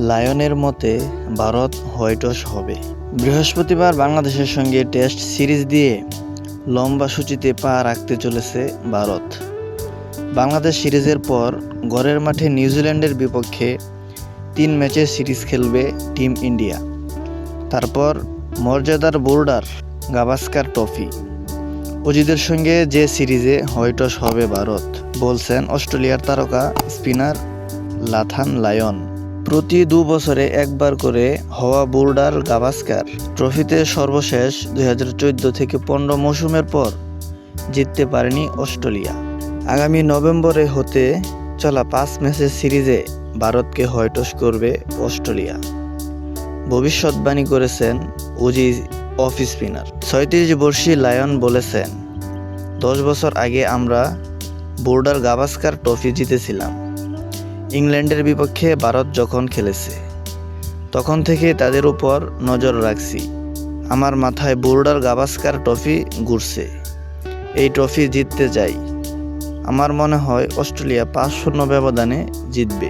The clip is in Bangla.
লায়নের মতে ভারত হোয়াইটওয়াশ হবে। বৃহস্পতিবার বাংলাদেশের সঙ্গে টেস্ট সিরিজ দিয়ে লম্বা সূচিতে পা রাখতে চলেছে ভারত। বাংলাদেশ সিরিজের পর ঘরের মাঠে নিউজিল্যান্ডের বিপক্ষে 3 ম্যাচের সিরিজ খেলবে টিম ইন্ডিয়া। তারপর মর্যাদার বোর্ডার গাভাস্কার ট্রফি। অজিদের সঙ্গে যে সিরিজে হোয়াইটওয়াশ হবে ভারত, বলছেন অস্ট্রেলিয়ার তারকা স্পিনার নাথান লায়ন। প্রতি 2 বছরে একবার করে হওয়া বোর্ডার গাভাস্কার ট্রফিতে সর্বশেষ 2014 থেকে 15 মৌসুমের পর জিততে পারেনি অস্ট্রেলিয়া। আগামী নভেম্বরে হতে চলা 5 ম্যাচের সিরিজে ভারতকে হোয়াইটওয়াশ করবে অস্ট্রেলিয়া, ভবিষ্যৎবাণী করেছেন অজি অফ স্পিনার। 36 বর্ষী লায়ন বলেছেন, 10 বছর আগে আমরা বোর্ডার গাভাস্কার ট্রফি জিতেছিলাম। ইংল্যান্ডের বিপক্ষে ভারত যখন খেলেছে তখন থেকে তাদের উপর নজর রাখছি। আমার মাথায় বোর্ডার গাভাস্কার ট্রফি ঘুরছে। এই ট্রফি জিততে চাই। আমার মনে হয় অস্ট্রেলিয়া 5-0 ব্যবধানে জিতবে।